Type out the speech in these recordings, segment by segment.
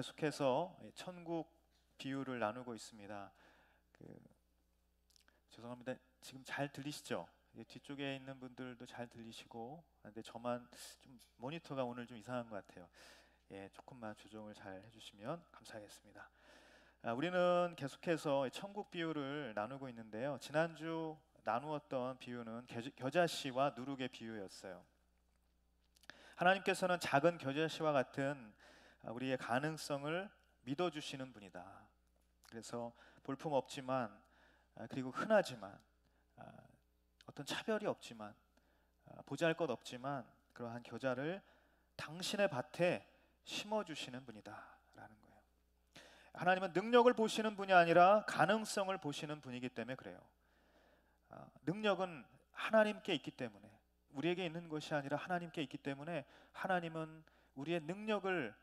계속해서 천국 비유를 나누고 있습니다. 죄송합니다. 지금 잘 들리시죠? 뒤쪽에 있는 분들도 잘 들리시고, 근데 저만 좀 모니터가 오늘 좀 이상한 것 같아요. 조금만 조정을 잘 해주시면 감사하겠습니다. 우리는 계속해서 천국 비유를 나누고 있는데요. 지난주 나누었던 비유는 겨자씨와 누룩의 비유였어요. 하나님께서는 작은 겨자씨와 같은 우리의 가능성을 믿어주시는 분이다. 그래서 볼품 없지만, 그리고 흔하지만, 어떤 차별이 없지만, 보잘것 없지만 그러한 겨자를 당신의 밭에 심어주시는 분이다 라는 거예요. 하나님은 능력을 보시는 분이 아니라 가능성을 보시는 분이기 때문에 그래요. 능력은 하나님께 있기 때문에, 우리에게 있는 것이 아니라 하나님께 있기 때문에 하나님은 우리의 능력을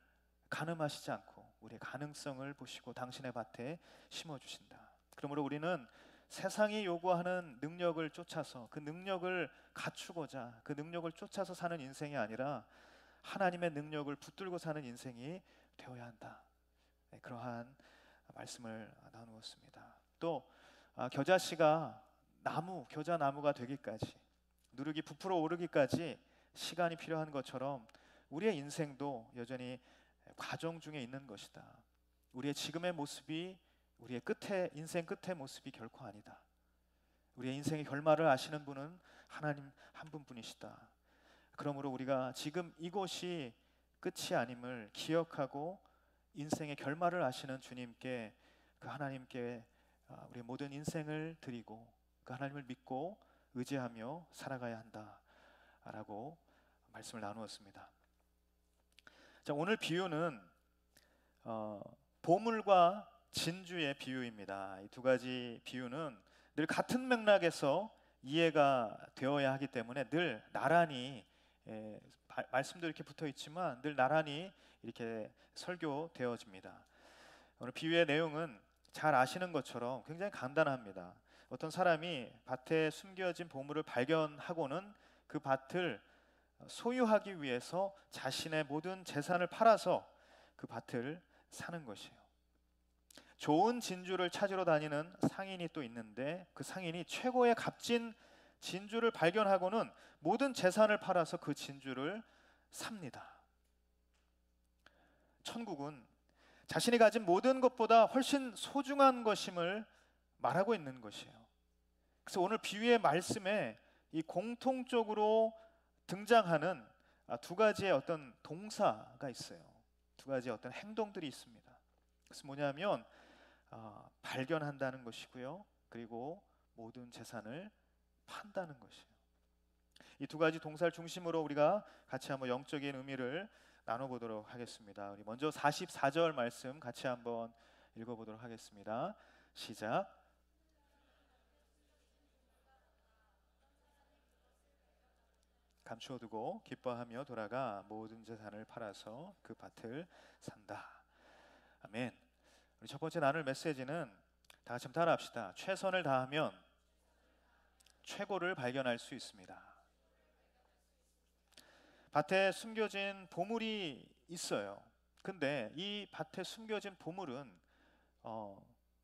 가늠하시지 않고 우리의 가능성을 보시고 당신의 밭에 심어주신다. 그러므로 우리는 세상이 요구하는 능력을 쫓아서 그 능력을 갖추고자 그 능력을 쫓아서 사는 인생이 아니라 하나님의 능력을 붙들고 사는 인생이 되어야 한다. 그러한 말씀을 나누었습니다. 또 겨자씨가 겨자나무가 되기까지, 누룩이 부풀어 오르기까지 시간이 필요한 것처럼 우리의 인생도 여전히 과정 중에 있는 것이다. 우리의 지금의 모습이 우리의 인생 끝의 모습이 결코 아니다. 우리의 인생의 결말을 아시는 분은 하나님 한 분뿐이시다. 그러므로 우리가 지금 이곳이 끝이 아님을 기억하고 인생의 결말을 아시는 주님께, 그 하나님께 우리의 모든 인생을 드리고 그 하나님을 믿고 의지하며 살아가야 한다라고 말씀을 나누었습니다. 자, 오늘 비유는 보물과 진주의 비유입니다. 이 두 가지 비유는 늘 같은 맥락에서 이해가 되어야 하기 때문에 늘 나란히, 말씀도 이렇게 붙어 있지만 늘 나란히 이렇게 설교되어집니다. 오늘 비유의 내용은 잘 아시는 것처럼 굉장히 간단합니다. 어떤 사람이 밭에 숨겨진 보물을 발견하고는 그 밭을 소유하기 위해서 자신의 모든 재산을 팔아서 그 밭을 사는 것이에요. 좋은 진주를 찾으러 다니는 상인이 또 있는데, 그 상인이 최고의 값진 진주를 발견하고는 모든 재산을 팔아서 그 진주를 삽니다. 천국은 자신이 가진 모든 것보다 훨씬 소중한 것임을 말하고 있는 것이에요. 그래서 오늘 비유의 말씀에 이 공통적으로 등장하는 두 가지의 어떤 동사가 있어요. 두 가지의 어떤 행동들이 있습니다. 그래서 뭐냐면 발견한다는 것이고요, 그리고 모든 재산을 판다는 것이에요. 이 두 가지 동사를 중심으로 우리가 같이 한번 영적인 의미를 나눠보도록 하겠습니다. 우리 먼저 44절 말씀 같이 한번 읽어보도록 하겠습니다. 시작. 감추어두고 기뻐하며 돌아가 모든 재산을 팔아서 그 밭을 산다. 아멘. 우리 첫 번째 나눌 메시지는 다 같이 따라합시다. 최선을 다하면 최고를 발견할 수 있습니다. 밭에 숨겨진 보물이 있어요. 근데 이 밭에 숨겨진 보물은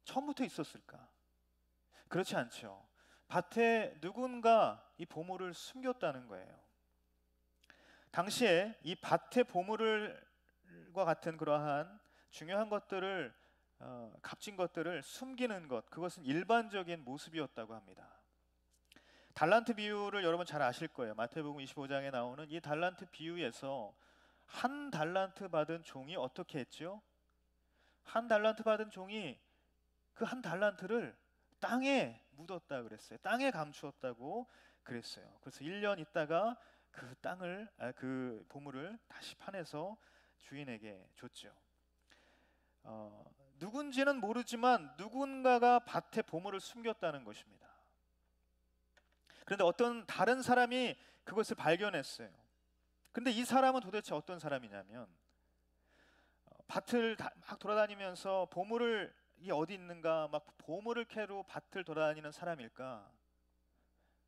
처음부터 있었을까? 그렇지 않죠. 밭에 누군가 이 보물을 숨겼다는 거예요. 당시에 이 밭의 보물과 같은 그러한 중요한 것들을, 값진 것들을 숨기는 것, 그것은 일반적인 모습이었다고 합니다. 달란트 비유를 여러분 잘 아실 거예요. 마태복음 25장에 나오는 이 달란트 비유에서 한 달란트 받은 종이 어떻게 했죠? 한 달란트 받은 종이 그 한 달란트를 땅에 묻었다 그랬어요. 땅에 감추었다고 그랬어요. 그래서 1년 있다가 그 보물을 다시 파내서 주인에게 줬죠. 누군지는 모르지만 누군가가 밭에 보물을 숨겼다는 것입니다. 그런데 어떤 다른 사람이 그것을 발견했어요. 근데 이 사람은 도대체 어떤 사람이냐면, 밭을 막 돌아다니면서 보물이 어디 있는가 막 보물을 캐러 밭을 돌아다니는 사람일까?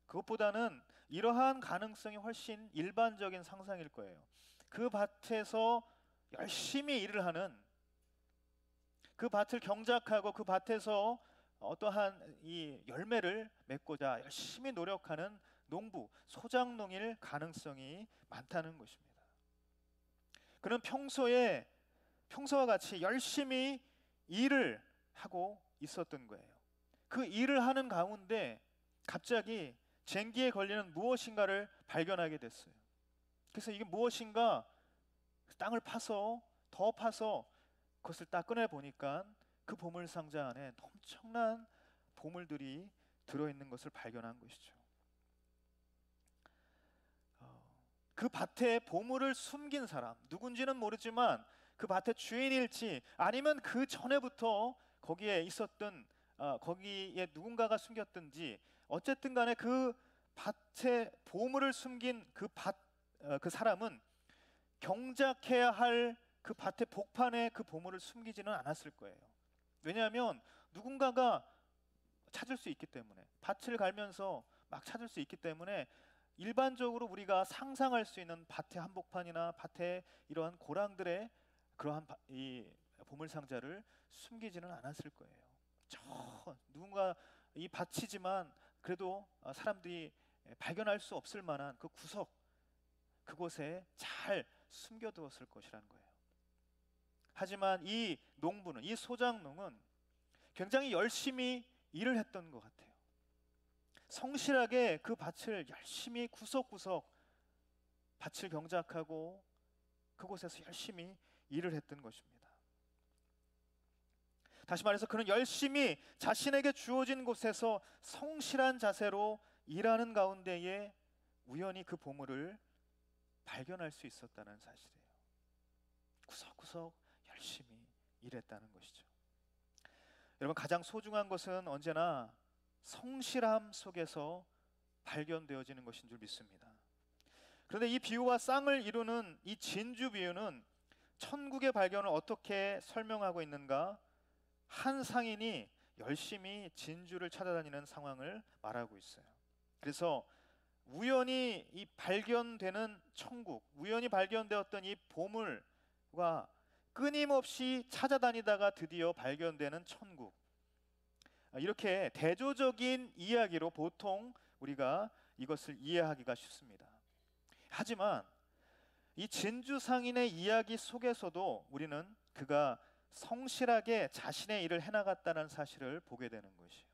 그것보다는 이러한 가능성이 훨씬 일반적인 상상일 거예요. 그 밭에서 열심히 일을 하는 그 밭을 경작하고 그 밭에서 어떠한 이 열매를 맺고자 열심히 노력하는 농부, 소작농일 가능성이 많다는 것입니다. 그는 평소와 같이 열심히 일을 하고 있었던 거예요. 그 일을 하는 가운데 갑자기 쟁기에 걸리는 무엇인가를 발견하게 됐어요. 그래서 이게 무엇인가 땅을 파서 더 파서 그것을 딱 꺼내 보니까 그 보물 상자 안에 엄청난 보물들이 들어있는 것을 발견한 것이죠. 그 밭에 보물을 숨긴 사람, 누군지는 모르지만 그 밭의 주인일지 아니면 그 전에부터 거기에 있었던 거기에 누군가가 숨겼든지 어쨌든 간에 그 밭에 보물을 숨긴 그 사람은 경작해야 할 그 밭의 복판에 그 보물을 숨기지는 않았을 거예요. 왜냐하면 누군가가 찾을 수 있기 때문에, 밭을 갈면서 막 찾을 수 있기 때문에 일반적으로 우리가 상상할 수 있는 밭의 한복판이나 밭의 이러한 고랑들의 그러한 이 보물 상자를 숨기지는 않았을 거예요. 누군가 이 밭이지만 그래도 사람들이 발견할 수 없을 만한 그 구석, 그곳에 잘 숨겨두었을 것이라는 거예요. 하지만 이 농부는, 이 소작농은 굉장히 열심히 일을 했던 것 같아요. 성실하게 그 밭을 열심히 구석구석 밭을 경작하고 그곳에서 열심히 일을 했던 것입니다. 다시 말해서 그는 열심히 자신에게 주어진 곳에서 성실한 자세로 일하는 가운데에 우연히 그 보물을 발견할 수 있었다는 사실이에요. 구석구석 열심히 일했다는 것이죠. 여러분, 가장 소중한 것은 언제나 성실함 속에서 발견되어지는 것인 줄 믿습니다. 그런데 이 비유와 쌍을 이루는 이 진주 비유는 천국의 발견을 어떻게 설명하고 있는가? 한 상인이 열심히 진주를 찾아다니는 상황을 말하고 있어요. 그래서 우연히 이 발견되는 천국, 우연히 발견되었던 이 보물과 끊임없이 찾아다니다가 드디어 발견되는 천국, 이렇게 대조적인 이야기로 보통 우리가 이것을 이해하기가 쉽습니다. 하지만 이 진주 상인의 이야기 속에서도 우리는 그가 성실하게 자신의 일을 해나갔다는 사실을 보게 되는 것이에요.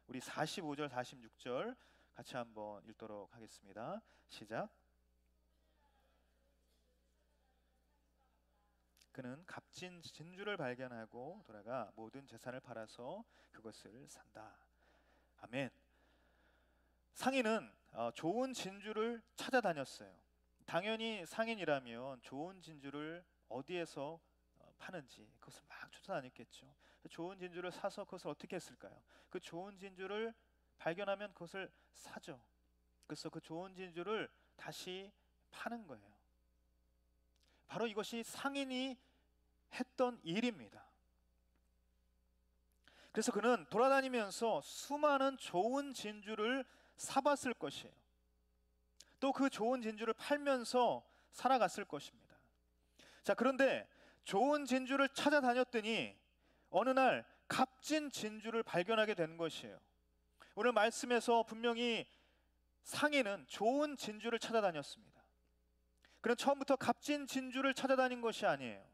우리 45절 46절 같이 한번 읽도록 하겠습니다. 시작. 그는 값진 진주를 발견하고 돌아가 모든 재산을 팔아서 그것을 산다. 아멘. 상인은 좋은 진주를 찾아다녔어요. 당연히 상인이라면 좋은 진주를 어디에서 파는지 그것을 막 쫓아다녔겠죠. 좋은 진주를 사서 그것을 어떻게 했을까요? 그 좋은 진주를 발견하면 그것을 사죠. 그래서 그 좋은 진주를 다시 파는 거예요. 바로 이것이 상인이 했던 일입니다. 그래서 그는 돌아다니면서 수많은 좋은 진주를 사봤을 것이에요. 또 그 좋은 진주를 팔면서 살아갔을 것입니다. 자, 그런데 좋은 진주를 찾아다녔더니 어느 날 값진 진주를 발견하게 된 것이에요. 오늘 말씀에서 분명히 상인은 좋은 진주를 찾아다녔습니다. 그는 처음부터 값진 진주를 찾아다닌 것이 아니에요.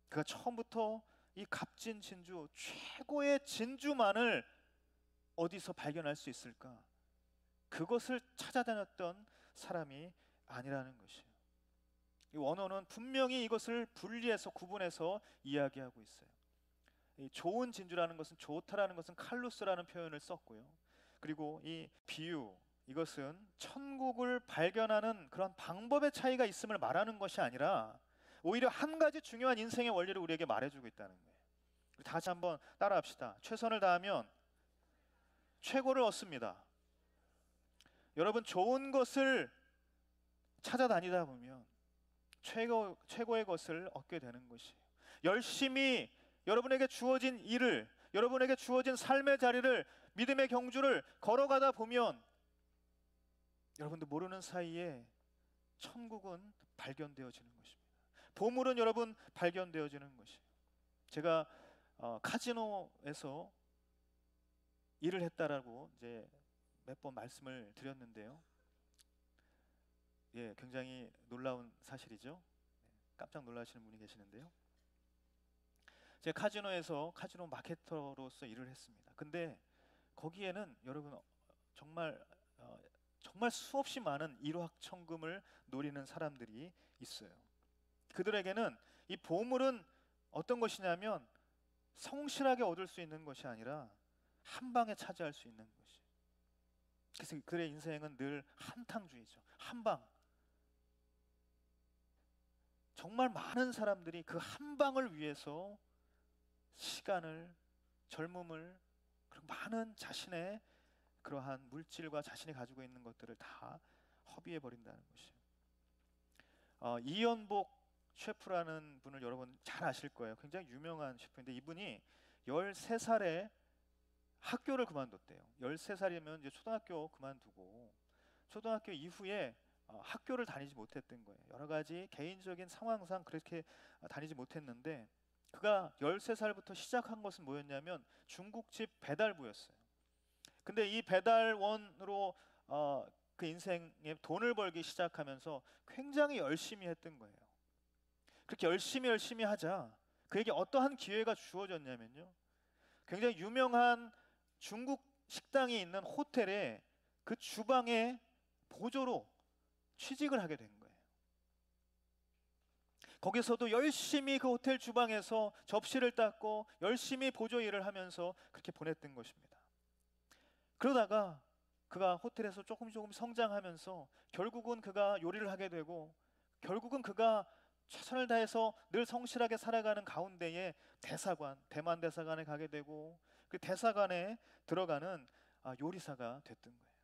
그가 처음부터 이 값진 진주, 최고의 진주만을 어디서 발견할 수 있을까? 그것을 찾아다녔던 사람이 아니라는 것이에요. 이 원어는 분명히 이것을 분리해서 구분해서 이야기하고 있어요. 이 좋은 진주라는 것은, 좋다라는 것은 칼루스라는 표현을 썼고요. 그리고 이 비유, 이것은 천국을 발견하는 그런 방법의 차이가 있음을 말하는 것이 아니라 오히려 한 가지 중요한 인생의 원리를 우리에게 말해주고 있다는 거예요. 다시 한번 따라합시다. 최선을 다하면 최고를 얻습니다. 여러분, 좋은 것을 찾아다니다 보면 최고의 것을 얻게 되는 것이에요. 열심히 여러분에게 주어진 일을, 여러분에게 주어진 삶의 자리를, 믿음의 경주를 걸어가다 보면 여러분도 모르는 사이에 천국은 발견되어지는 것입니다. 보물은 여러분 발견되어지는 것이에요. 제가 카지노에서 일을 했다라고 이제 몇 번 말씀을 드렸는데요. 예, 굉장히 놀라운 사실이죠. 깜짝 놀라시는 분이 계시는데요. 제가 카지노에서 카지노 마케터로서 일을 했습니다. 근데 거기에는 여러분 정말 정말 수없이 많은 일확천금을 노리는 사람들이 있어요. 그들에게는 이 보물은 어떤 것이냐면 성실하게 얻을 수 있는 것이 아니라 한 방에 차지할 수 있는 것이. 그래서 그들의 인생은 늘 한탕주의죠. 한 방. 정말 많은 사람들이 그 한 방을 위해서 시간을, 젊음을, 그리고 많은 자신의 그러한 물질과 자신이 가지고 있는 것들을 다 허비해 버린다는 것이에요. 이연복 셰프라는 분을 여러분 잘 아실 거예요. 굉장히 유명한 셰프인데 이분이 13살에 학교를 그만뒀대요. 13살이면 이제 초등학교 그만두고 초등학교 이후에 학교를 다니지 못했던 거예요. 여러 가지 개인적인 상황상 그렇게 다니지 못했는데 그가 13살부터 시작한 것은 뭐였냐면 중국집 배달부였어요. 근데 이 배달원으로 그 인생에 돈을 벌기 시작하면서 굉장히 열심히 했던 거예요. 그렇게 열심히 하자 그에게 어떠한 기회가 주어졌냐면요. 굉장히 유명한 중국 식당이 있는 호텔에 그 주방에 보조로 취직을 하게 된 거예요. 거기서도 열심히 그 호텔 주방에서 접시를 닦고 열심히 보조 일을 하면서 그렇게 보냈던 것입니다. 그러다가 그가 호텔에서 조금 성장하면서 결국은 그가 요리를 하게 되고 결국은 그가 최선을 다해서 늘 성실하게 살아가는 가운데에 대사관, 대만 대사관에 가게 되고 그 대사관에 들어가는 요리사가 됐던 거예요.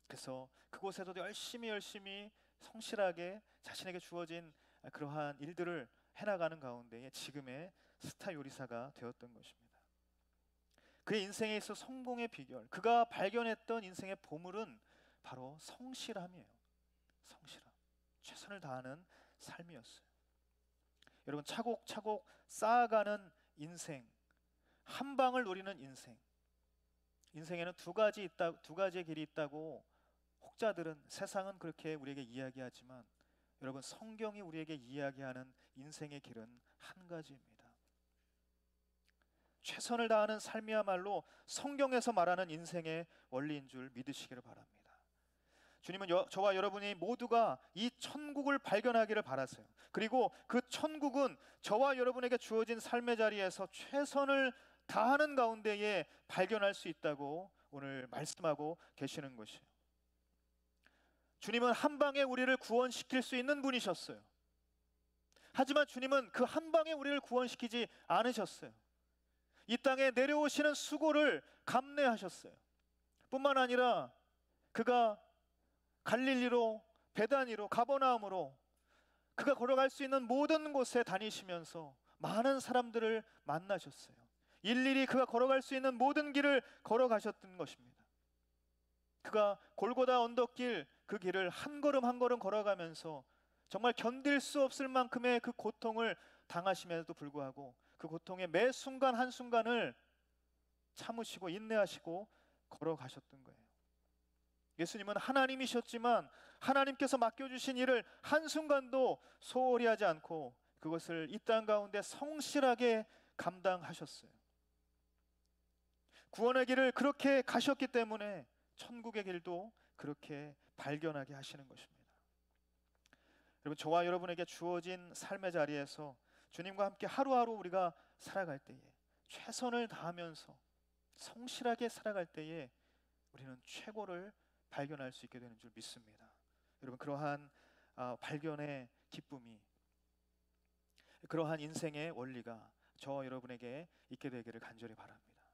그래서 그곳에서도 열심히 성실하게 자신에게 주어진 그러한 일들을 해나가는 가운데에 지금의 스타 요리사가 되었던 것입니다. 그의 인생에 있어 성공의 비결, 그가 발견했던 인생의 보물은 바로 성실함이에요. 성실함, 최선을 다하는 삶이었어요. 여러분 차곡차곡 쌓아가는 인생, 한 방을 노리는 인생. 인생에는 두 가지의 길이 있다고 혹자들은 세상은 그렇게 우리에게 이야기하지만 여러분 성경이 우리에게 이야기하는 인생의 길은 한 가지입니다. 최선을 다하는 삶이야말로 성경에서 말하는 인생의 원리인 줄 믿으시기를 바랍니다. 주님은 저와 여러분이 모두가 이 천국을 발견하기를 바라세요. 그리고 그 천국은 저와 여러분에게 주어진 삶의 자리에서 최선을 다하는 가운데에 발견할 수 있다고 오늘 말씀하고 계시는 것이에요. 주님은 한 방에 우리를 구원시킬 수 있는 분이셨어요. 하지만 주님은 그 한 방에 우리를 구원시키지 않으셨어요. 이 땅에 내려오시는 수고를 감내하셨어요. 뿐만 아니라 그가 갈릴리로, 베다니로, 가버나움으로 그가 걸어갈 수 있는 모든 곳에 다니시면서 많은 사람들을 만나셨어요. 일일이 그가 걸어갈 수 있는 모든 길을 걸어가셨던 것입니다. 그가 골고다 언덕길 그 길을 한 걸음 한 걸음 걸어가면서 정말 견딜 수 없을 만큼의 그 고통을 당하심에도 불구하고 그 고통의 매 순간 한순간을 참으시고 인내하시고 걸어가셨던 거예요. 예수님은 하나님이셨지만 하나님께서 맡겨주신 일을 한순간도 소홀히 하지 않고 그것을 이 땅 가운데 성실하게 감당하셨어요. 구원의 길을 그렇게 가셨기 때문에 천국의 길도 그렇게 발견하게 하시는 것입니다. 여러분 저와 여러분에게 주어진 삶의 자리에서 주님과 함께 하루하루 우리가 살아갈 때에 최선을 다하면서 성실하게 살아갈 때에 우리는 최고를 발견할 수 있게 되는 줄 믿습니다. 여러분 그러한 발견의 기쁨이 그러한 인생의 원리가 저와 여러분에게 있게 되기를 간절히 바랍니다.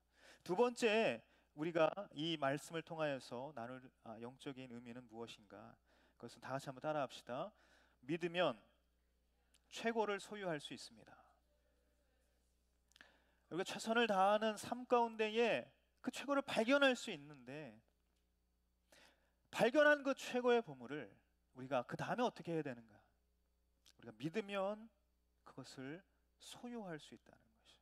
두 번째 우리가 이 말씀을 통하여서 나눌 영적인 의미는 무엇인가? 그것은 다 같이 한번 따라합시다. 믿으면 최고를 소유할 수 있습니다. 우리가 최선을 다하는 삶 가운데에 그 최고를 발견할 수 있는데 발견한 그 최고의 보물을 우리가 그 다음에 어떻게 해야 되는가? 우리가 믿으면 그것을 소유할 수 있다는 것이.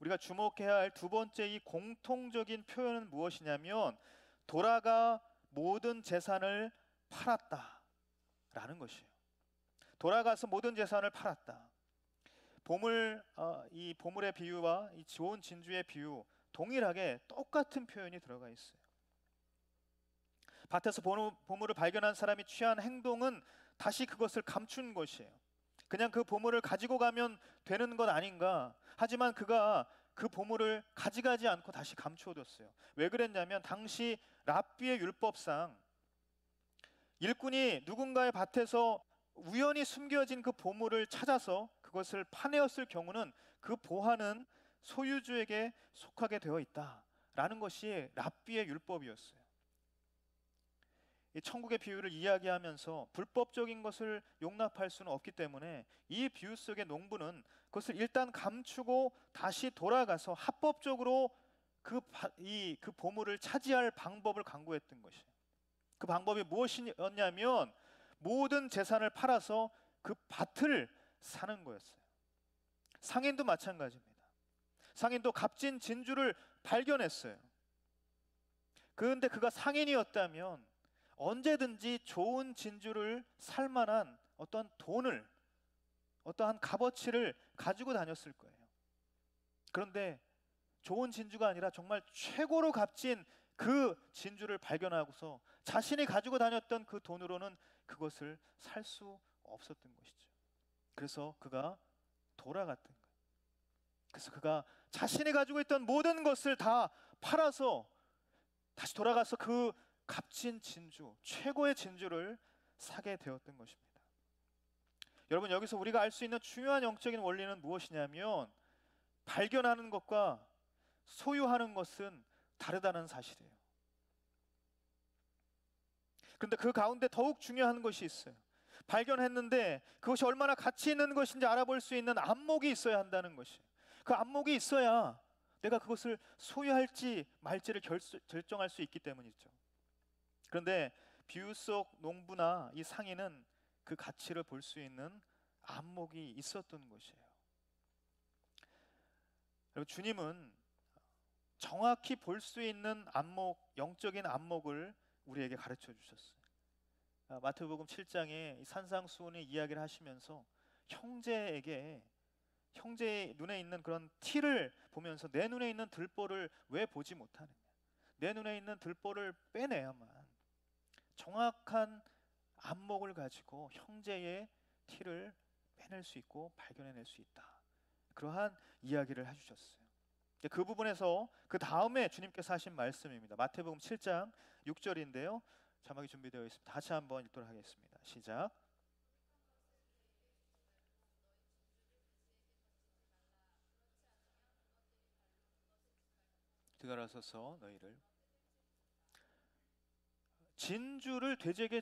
우리가 주목해야 할 두 번째 이 공통적인 표현은 무엇이냐면 돌아가 모든 재산을 팔았다라는 것이에요. 돌아가서 모든 재산을 팔았다. 이 보물의 비유와 이 좋은 진주의 비유 동일하게 똑같은 표현이 들어가 있어요. 밭에서 보물을 발견한 사람이 취한 행동은 다시 그것을 감춘 것이에요. 그냥 그 보물을 가지고 가면 되는 것 아닌가. 하지만 그가 그 보물을 가져가지 않고 다시 감추어뒀어요. 왜 그랬냐면 당시 랍비의 율법상 일꾼이 누군가의 밭에서 우연히 숨겨진 그 보물을 찾아서 그것을 파내었을 경우는 그 보화는 소유주에게 속하게 되어 있다라는 것이 랍비의 율법이었어요. 이 천국의 비유를 이야기하면서 불법적인 것을 용납할 수는 없기 때문에 이 비유 속의 농부는 그것을 일단 감추고 다시 돌아가서 합법적으로 그 보물을 차지할 방법을 강구했던 것이에요. 그 방법이 무엇이었냐면 모든 재산을 팔아서 그 밭을 사는 거였어요. 상인도 마찬가지입니다. 상인도 값진 진주를 발견했어요. 그런데 그가 상인이었다면 언제든지 좋은 진주를 살 만한 어떤 돈을, 어떠한 값어치를 가지고 다녔을 거예요. 그런데 좋은 진주가 아니라 정말 최고로 값진 그 진주를 발견하고서 자신이 가지고 다녔던 그 돈으로는 그것을 살 수 없었던 것이죠. 그래서 그가 돌아갔던 거예요. 그래서 그가 자신이 가지고 있던 모든 것을 다 팔아서 다시 돌아가서 그 값진 진주, 최고의 진주를 사게 되었던 것입니다. 여러분, 여기서 우리가 알 수 있는 중요한 영적인 원리는 무엇이냐면 발견하는 것과 소유하는 것은 다르다는 사실이에요. 그런데 그 가운데 더욱 중요한 것이 있어요. 발견했는데 그것이 얼마나 가치 있는 것인지 알아볼 수 있는 안목이 있어야 한다는 것이에요. 그 안목이 있어야 내가 그것을 소유할지 말지를 결정할 수 있기 때문이죠. 그런데 비유 속 농부나 이 상인은 그 가치를 볼 수 있는 안목이 있었던 것이에요. 여러분, 주님은 정확히 볼 수 있는 안목, 영적인 안목을 우리에게 가르쳐 주셨어요. 마태복음 7장에 산상수훈의 이야기를 하시면서 형제의 눈에 있는 그런 티를 보면서 내 눈에 있는 들보를 왜 보지 못하느냐, 내 눈에 있는 들보를 빼내야만 정확한 안목을 가지고 형제의 티를 빼낼 수 있고 발견해낼 수 있다. 그러한 이야기를 해주셨어요. 그 부분에서 그 다음에 주님께서 하신 말씀입니다. 마태복음 7장 6절인데요. 자막이 준비되어 있습니다. 다시 한번 읽도록 하겠습니다. 시작. 되돌아서서 너희를 진주를 돼지에게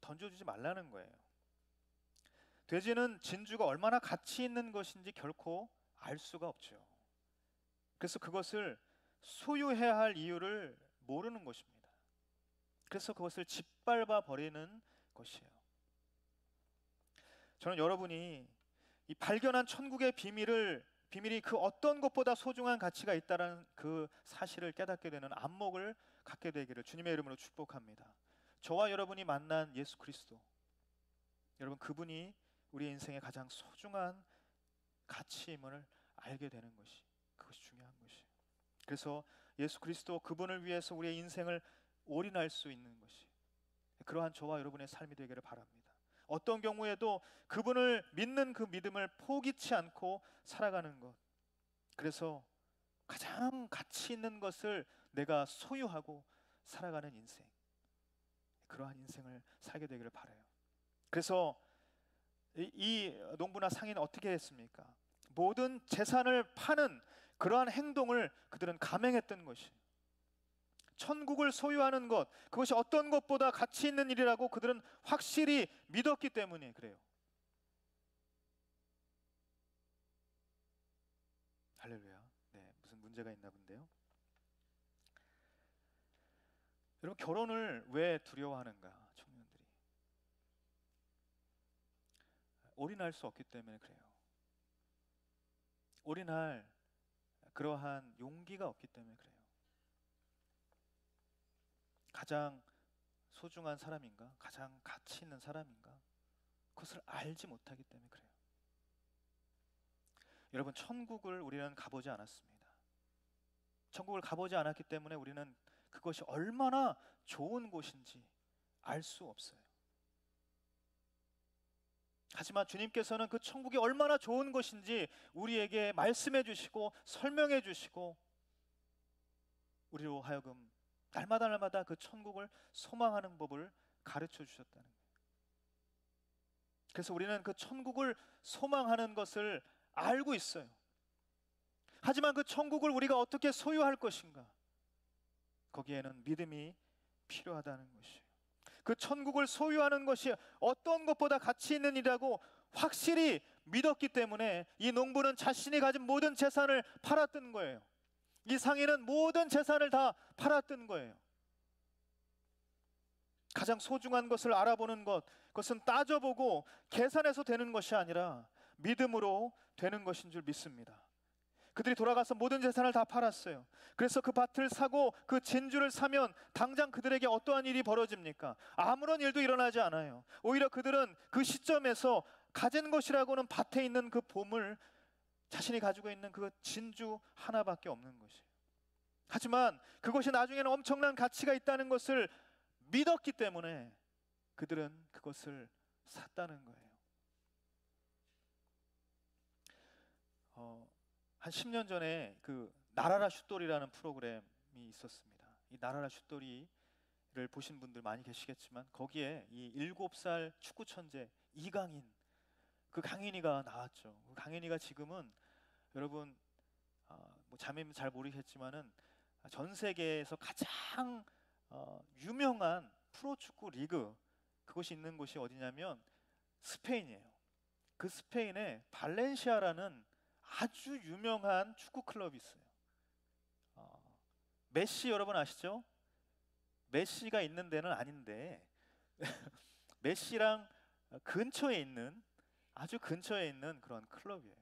던져주지 말라는 거예요. 돼지는 진주가 얼마나 가치 있는 것인지 결코 알 수가 없죠. 그래서 그것을 소유해야 할 이유를 모르는 것입니다. 그래서 그것을 짓밟아 버리는 것이에요. 저는 여러분이 이 발견한 천국의 비밀이 그 어떤 것보다 소중한 가치가 있다는 그 사실을 깨닫게 되는 안목을 갖게 되기를 주님의 이름으로 축복합니다. 저와 여러분이 만난 예수 그리스도, 여러분 그분이 우리 인생의 가장 소중한 가치임을 알게 되는 그것이 중요한 것이에요. 그래서 예수 그리스도 그분을 위해서 우리의 인생을 올인할 수 있는 것이 그러한 저와 여러분의 삶이 되기를 바랍니다. 어떤 경우에도 그분을 믿는 그 믿음을 포기치 않고 살아가는 것, 그래서 가장 가치 있는 것을 내가 소유하고 살아가는 인생, 그러한 인생을 살게 되기를 바라요. 그래서 이 농부나 상인은 어떻게 했습니까? 모든 재산을 파는 그러한 행동을 그들은 감행했던 것이, 천국을 소유하는 것, 그것이 어떤 것보다 가치 있는 일이라고 그들은 확실히 믿었기 때문에 그래요. 할렐루야. 네, 무슨 문제가 있나 본데요. 여러분, 결혼을 왜 두려워하는가? 청년들이 올인할 수 없기 때문에 그래요. 올인할 그러한 용기가 없기 때문에 그래요. 가장 소중한 사람인가? 가장 가치 있는 사람인가? 그것을 알지 못하기 때문에 그래요. 여러분, 천국을 우리는 가보지 않았습니다. 천국을 가보지 않았기 때문에 우리는 그것이 얼마나 좋은 곳인지 알 수 없어요. 하지만 주님께서는 그 천국이 얼마나 좋은 것인지 우리에게 말씀해 주시고 설명해 주시고 우리로 하여금 날마다 그 천국을 소망하는 법을 가르쳐 주셨다는 거예요. 그래서 우리는 그 천국을 소망하는 것을 알고 있어요. 하지만 그 천국을 우리가 어떻게 소유할 것인가? 거기에는 믿음이 필요하다는 것이에요. 그 천국을 소유하는 것이 어떤 것보다 가치 있는 일이라고 확실히 믿었기 때문에 이 농부는 자신이 가진 모든 재산을 팔았던 거예요. 이 상인은 모든 재산을 다 팔았던 거예요. 가장 소중한 것을 알아보는 것, 그것은 따져보고 계산해서 되는 것이 아니라 믿음으로 되는 것인 줄 믿습니다. 그들이 돌아가서 모든 재산을 다 팔았어요. 그래서 그 밭을 사고 그 진주를 사면 당장 그들에게 어떠한 일이 벌어집니까? 아무런 일도 일어나지 않아요. 오히려 그들은 그 시점에서 가진 것이라고는 밭에 있는 그 보물, 자신이 가지고 있는 그 진주 하나밖에 없는 것이에요. 하지만 그것이 나중에는 엄청난 가치가 있다는 것을 믿었기 때문에 그들은 그것을 샀다는 거예요. 한 10년 전에 그 나라라 슛돌이라는 프로그램이 있었습니다. 이 나라라 슛돌이를 보신 분들 많이 계시겠지만 거기에 이 7살 축구 천재 이강인, 그 강인이가 나왔죠. 그 강인이가 지금은 여러분 뭐 자매는 잘 모르겠지만은 전 세계에서 가장 유명한 프로축구 리그, 그것이 있는 곳이 어디냐면 스페인이에요. 그 스페인의 발렌시아라는 아주 유명한 축구 클럽이 있어요. 메시 여러분 아시죠? 메시가 있는 데는 아닌데 메시랑 근처에 있는, 아주 근처에 있는 그런 클럽이에요.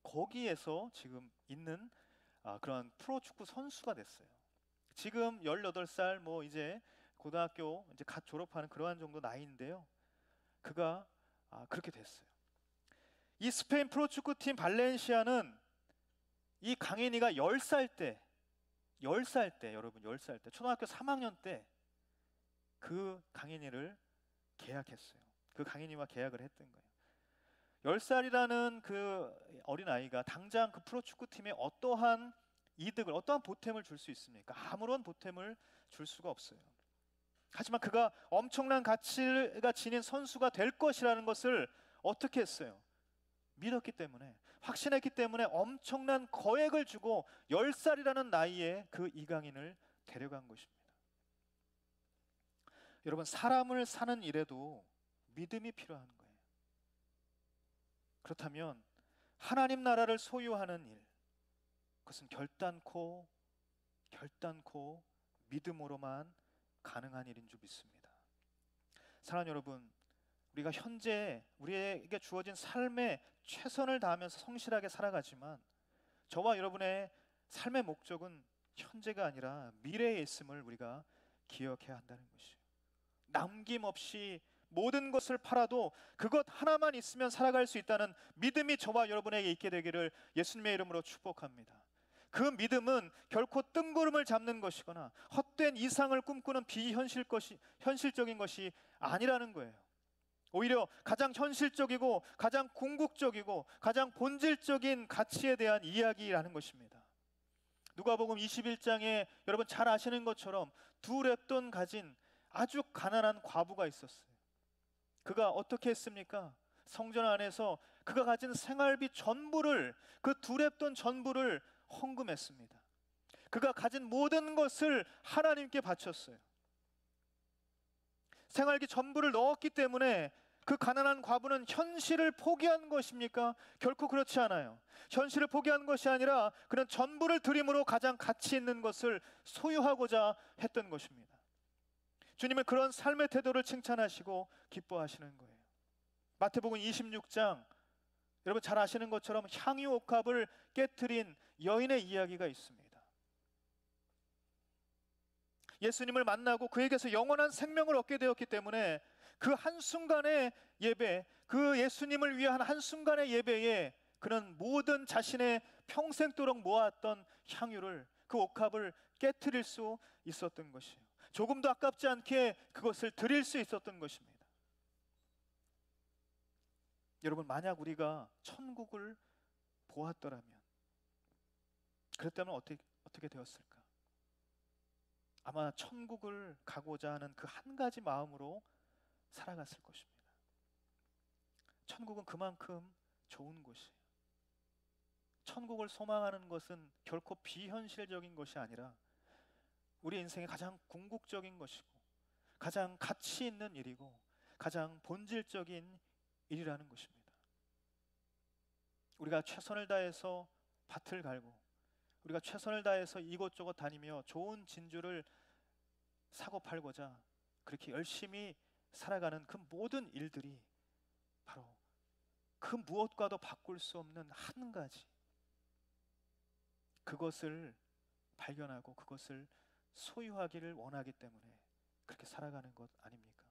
거기에서 지금 있는 그런 프로축구 선수가 됐어요. 지금 18살, 뭐 이제 고등학교 이제 갓 졸업하는 그러한 정도 나이인데요. 그가 그렇게 됐어요. 이 스페인 프로축구팀 발렌시아는 이 강인이가 10살 때 여러분 10살 때 초등학교 3학년 때 그 강인이를 계약했어요. 그 강인이와 계약을 했던 거예요. 10살이라는 그 어린아이가 당장 그 프로축구팀에 어떠한 이득을, 어떠한 보탬을 줄 수 있습니까? 아무런 보탬을 줄 수가 없어요. 하지만 그가 엄청난 가치가 지닌 선수가 될 것이라는 것을 어떻게 했어요? 믿었기 때문에, 확신했기 때문에 엄청난 거액을 주고 10살이라는 나이에 그 이강인을 데려간 것입니다. 여러분, 사람을 사는 일에도 믿음이 필요한 거예요. 그렇다면 하나님 나라를 소유하는 일, 그것은 결단코 믿음으로만 가능한 일인 줄 믿습니다. 사랑하는 여러분, 우리가 현재 우리에게 주어진 삶에 최선을 다하면서 성실하게 살아가지만 저와 여러분의 삶의 목적은 현재가 아니라 미래에 있음을 우리가 기억해야 한다는 것이에요. 남김없이 모든 것을 팔아도 그것 하나만 있으면 살아갈 수 있다는 믿음이 저와 여러분에게 있게 되기를 예수님의 이름으로 축복합니다. 그 믿음은 결코 뜬구름을 잡는 것이거나 헛된 이상을 꿈꾸는 현실적인 것이 아니라는 거예요. 오히려 가장 현실적이고 가장 궁극적이고 가장 본질적인 가치에 대한 이야기라는 것입니다. 누가복음 21장에 여러분 잘 아시는 것처럼 두 랩돈 가진 아주 가난한 과부가 있었어요. 그가 어떻게 했습니까? 성전 안에서 그가 가진 생활비 전부를, 그 두 랩돈 전부를 헌금했습니다. 그가 가진 모든 것을 하나님께 바쳤어요. 생활비 전부를 넣었기 때문에 그 가난한 과부는 현실을 포기한 것입니까? 결코 그렇지 않아요. 현실을 포기한 것이 아니라 그는 전부를 드림으로 가장 가치 있는 것을 소유하고자 했던 것입니다. 주님은 그런 삶의 태도를 칭찬하시고 기뻐하시는 거예요. 마태복음 26장, 여러분 잘 아시는 것처럼 향유 옥합을 깨트린 여인의 이야기가 있습니다. 예수님을 만나고 그에게서 영원한 생명을 얻게 되었기 때문에 그 한순간의 예배, 그 예수님을 위한 한순간의 예배에 그는 모든 자신의 평생도록 모았던 향유를, 그 옥합을 깨트릴 수 있었던 것이에요. 조금도 아깝지 않게 그것을 드릴 수 있었던 것입니다. 여러분, 만약 우리가 천국을 보았더라면, 그랬다면 어떻게 되었을까? 아마 천국을 가고자 하는 그 한 가지 마음으로 살아갔을 것입니다. 천국은 그만큼 좋은 곳이에요. 천국을 소망하는 것은 결코 비현실적인 것이 아니라 우리 인생의 가장 궁극적인 것이고 가장 가치 있는 일이고 가장 본질적인 일이라는 것입니다. 우리가 최선을 다해서 밭을 갈고 우리가 최선을 다해서 이곳저곳 다니며 좋은 진주를 사고 팔고자 그렇게 열심히 살아가는 그 모든 일들이 바로 그 무엇과도 바꿀 수 없는 한 가지, 그것을 발견하고 그것을 소유하기를 원하기 때문에 그렇게 살아가는 것 아닙니까?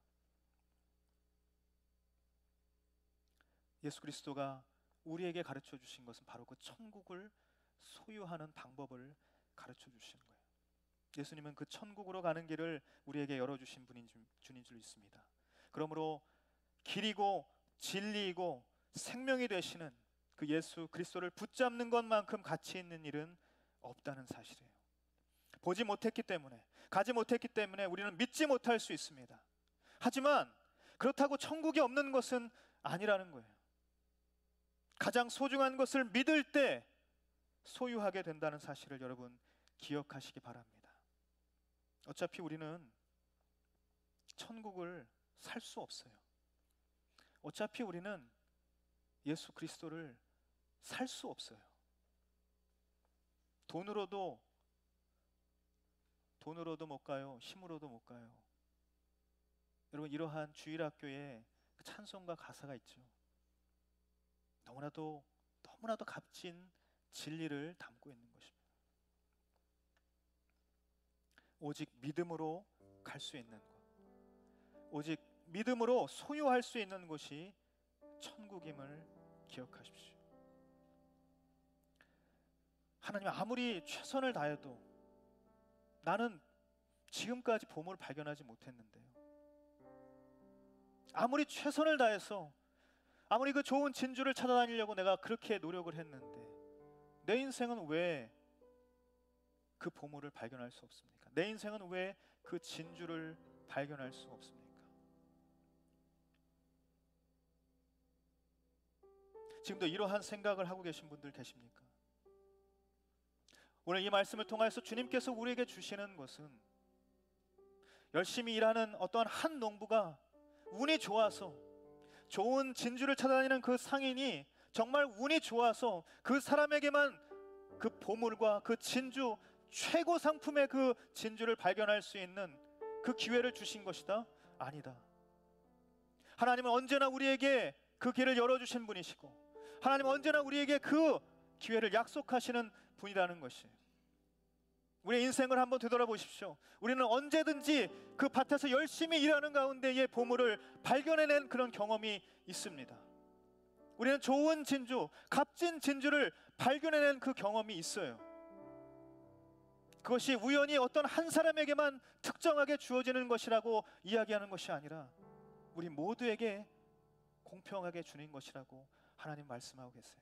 예수 그리스도가 우리에게 가르쳐 주신 것은 바로 그 천국을 소유하는 방법을 가르쳐 주신 거예요. 예수님은 그 천국으로 가는 길을 우리에게 열어주신 분인 줄 믿습니다. 그러므로 길이고 진리이고 생명이 되시는 그 예수 그리스도를 붙잡는 것만큼 가치 있는 일은 없다는 사실이에요. 보지 못했기 때문에, 가지 못했기 때문에 우리는 믿지 못할 수 있습니다. 하지만 그렇다고 천국이 없는 것은 아니라는 거예요. 가장 소중한 것을 믿을 때 소유하게 된다는 사실을 여러분 기억하시기 바랍니다. 어차피 우리는 천국을 살 수 없어요. 어차피 우리는 예수 그리스도를 살 수 없어요. 돈으로도 못 가요. 힘으로도 못 가요. 여러분, 이러한 주일학교에 찬송가 가사가 있죠. 너무나도 값진 진리를 담고 있는 것입니다. 오직 믿음으로 갈 수 있는 것, 오직 믿음으로 소유할 수 있는 곳이 천국임을 기억하십시오. 하나님, 아무리 최선을 다해도 나는 지금까지 보물을 발견하지 못했는데요. 아무리 최선을 다해서 아무리 그 좋은 진주를 찾아다니려고 내가 그렇게 노력을 했는데 내 인생은 왜 그 보물을 발견할 수 없습니까? 내 인생은 왜 그 진주를 발견할 수 없습니까? 지금도 이러한 생각을 하고 계신 분들 계십니까? 오늘 이 말씀을 통해서 주님께서 우리에게 주시는 것은 열심히 일하는 어떠한 한 농부가 운이 좋아서 좋은 진주를 찾아다니는 그 상인이 정말 운이 좋아서 그 사람에게만 그 보물과 그 진주, 최고 상품의 그 진주를 발견할 수 있는 그 기회를 주신 것이다? 아니다. 하나님은 언제나 우리에게 그 길을 열어주신 분이시고 하나님은 언제나 우리에게 그 기회를 약속하시는 분이라는 것이에요. 우리의 인생을 한번 되돌아보십시오. 우리는 언제든지 그 밭에서 열심히 일하는 가운데에 보물을 발견해낸 그런 경험이 있습니다. 우리는 좋은 진주, 값진 진주를 발견해낸 그 경험이 있어요. 그것이 우연히 어떤 한 사람에게만 특정하게 주어지는 것이라고 이야기하는 것이 아니라 우리 모두에게 공평하게 주는 것이라고 하나님 말씀하고 계세요.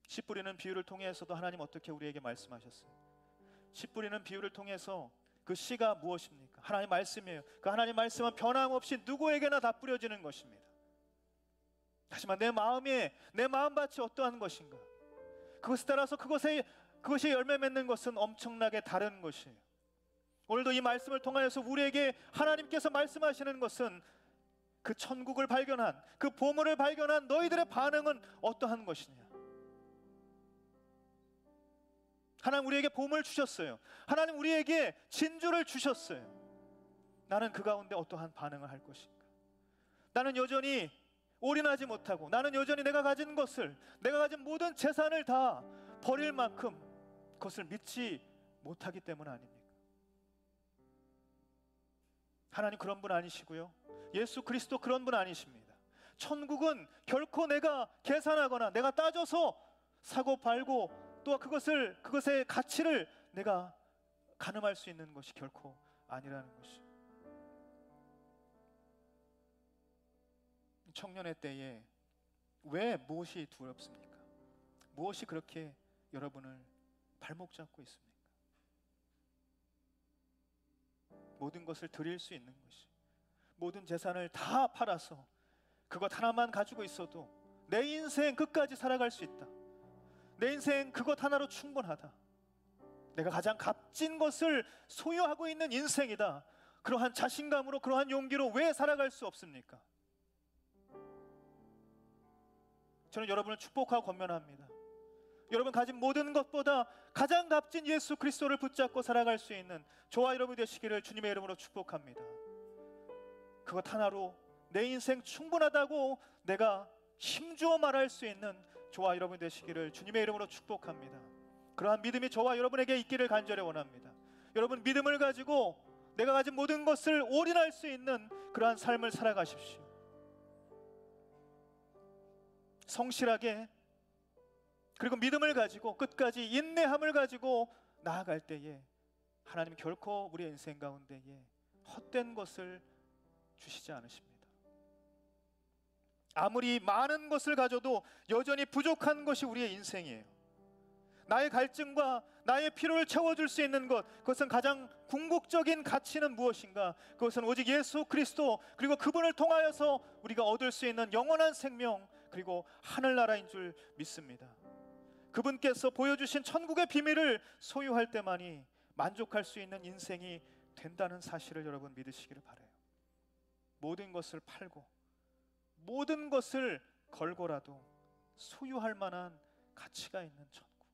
씨 뿌리는 비유를 통해서도 하나님 어떻게 우리에게 말씀하셨어요? 씨 뿌리는 비유를 통해서 그 씨가 무엇입니까? 하나님 말씀이에요. 그 하나님 말씀은 변함없이 누구에게나 다 뿌려지는 것입니다. 하지만 내 마음밭이 어떠한 것인가? 그것에 따라서 그것이 열매 맺는 것은 엄청나게 다른 것이에요. 오늘도 이 말씀을 통하여서 우리에게 하나님께서 말씀하시는 것은 그 천국을 발견한, 그 보물을 발견한 너희들의 반응은 어떠한 것이냐? 하나님 우리에게 보물 주셨어요. 하나님 우리에게 진주를 주셨어요. 나는 그 가운데 어떠한 반응을 할 것인가? 나는 여전히 올인하지 못하고 나는 여전히 내가 가진 것을, 내가 가진 모든 재산을 다 버릴 만큼 그것을 믿지 못하기 때문 아닙니까? 하나님 그런 분 아니시고요, 예수 그리스도 그런 분 아니십니다. 천국은 결코 내가 계산하거나 내가 따져서 사고 팔고 또 그것의 가치를 내가 가늠할 수 있는 것이 결코 아니라는 것이. 청년의 때에 왜 무엇이 두렵습니까? 무엇이 그렇게 여러분을 발목 잡고 있습니까? 모든 것을 드릴 수 있는 것이, 모든 재산을 다 팔아서 그것 하나만 가지고 있어도 내 인생 끝까지 살아갈 수 있다, 내 인생 그것 하나로 충분하다, 내가 가장 값진 것을 소유하고 있는 인생이다, 그러한 자신감으로, 그러한 용기로 왜 살아갈 수 없습니까? 저는 여러분을 축복하고 권면합니다. 여러분 가진 모든 것보다 가장 값진 예수 그리스도를 붙잡고 살아갈 수 있는 저와 여러분이 되시기를 주님의 이름으로 축복합니다. 그것 하나로 내 인생 충분하다고 내가 힘주어 말할 수 있는 저와 여러분이 되시기를 주님의 이름으로 축복합니다. 그러한 믿음이 저와 여러분에게 있기를 간절히 원합니다. 여러분 믿음을 가지고 내가 가진 모든 것을 올인할 수 있는 그러한 삶을 살아가십시오. 성실하게, 그리고 믿음을 가지고 끝까지 인내함을 가지고 나아갈 때에 하나님 결코 우리의 인생 가운데에 헛된 것을 주시지 않으십니다. 아무리 많은 것을 가져도 여전히 부족한 것이 우리의 인생이에요. 나의 갈증과 나의 필요를 채워줄 수 있는 것, 그것은 가장 궁극적인 가치는 무엇인가? 그것은 오직 예수 그리스도, 그리고 그분을 통하여서 우리가 얻을 수 있는 영원한 생명, 그리고 하늘나라인 줄 믿습니다. 그분께서 보여주신 천국의 비밀을 소유할 때만이 만족할 수 있는 인생이 된다는 사실을 여러분 믿으시기를 바라요. 모든 것을 팔고 모든 것을 걸고라도 소유할 만한 가치가 있는 천국,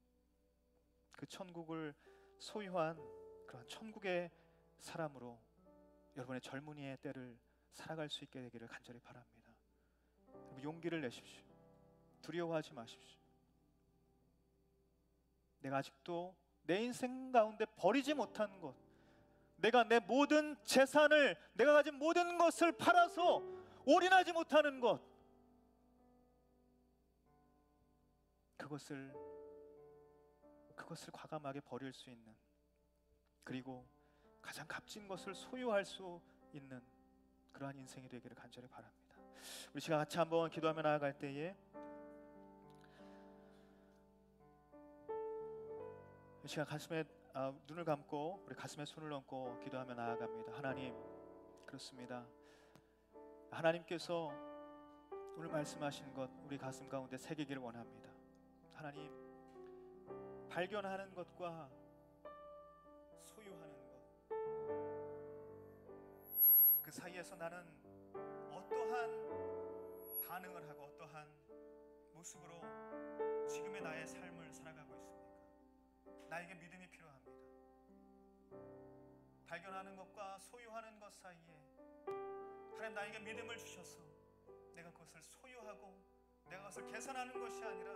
그 천국을 소유한 그런 천국의 사람으로 여러분의 젊은이의 때를 살아갈 수 있게 되기를 간절히 바랍니다. 용기를 내십시오. 두려워하지 마십시오. 내가 아직도 내 인생 가운데 버리지 못한 것, 내가 내 모든 재산을, 내가 가진 모든 것을 팔아서 올인하지 못하는 것, 그것을 과감하게 버릴 수 있는, 그리고 가장 값진 것을 소유할 수 있는 그러한 인생이 되기를 간절히 바랍니다. 우리 시간 같이 한번 기도하며 나아갈 때에 이 시간 가슴에 눈을 감고 우리 가슴에 손을 얹고 기도하며 나아갑니다. 하나님, 그렇습니다. 하나님께서 오늘 말씀하신 것 우리 가슴 가운데 새기기를 원합니다. 하나님, 발견하는 것과 소유하는 것, 그 사이에서 나는 어떠한 반응을 하고 어떠한 모습으로 지금의 나의 삶을 살아가고 있습니까? 나에게 믿음이 필요합니다. 발견하는 것과 소유하는 것 사이에 하나님 나에게 믿음을 주셔서 내가 그것을 소유하고 내가 그것을 계산하는 것이 아니라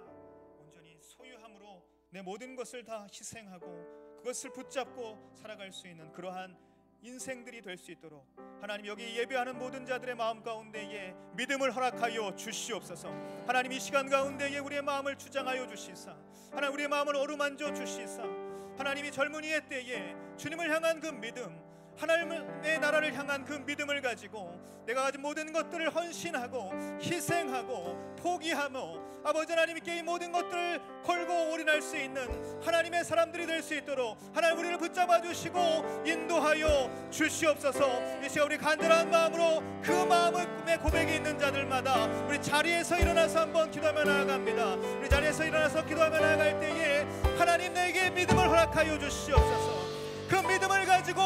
온전히 소유함으로 내 모든 것을 다 희생하고 그것을 붙잡고 살아갈 수 있는 그러한 인생들이 될 수 있도록 하나님, 여기 예배하는 모든 자들의 마음 가운데에 믿음을 허락하여 주시옵소서. 하나님, 이 시간 가운데에 우리의 마음을 주장하여 주시사, 하나님 우리의 마음을 어루만져 주시사, 하나님이 젊은이의 때에 주님을 향한 그 믿음, 하나님의 나라를 향한 그 믿음을 가지고 내가 가진 모든 것들을 헌신하고 희생하고 포기하며 아버지 하나님께 이 모든 것들을 걸고 올인할 수 있는 하나님의 사람들이 될 수 있도록 하나님 우리를 붙잡아 주시고 인도하여 주시옵소서. 이 시간 우리 간절한 마음으로 그 마음의 고백이 있는 자들마다 우리 자리에서 일어나서 한번 기도하며 나아갑니다. 우리 자리에서 일어나서 기도하며 나아갈 때에 하나님 내게 믿음을 허락하여 주시옵소서. 그 믿음을 가지고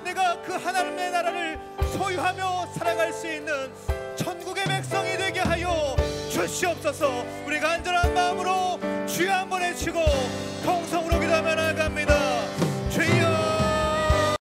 내가 그 하나님의 나라를 소유하며 살아갈 수 있는 천국의 백성이 되게 하여 주시옵소서. 우리 간절한 마음으로 주여 한번 외치고 통성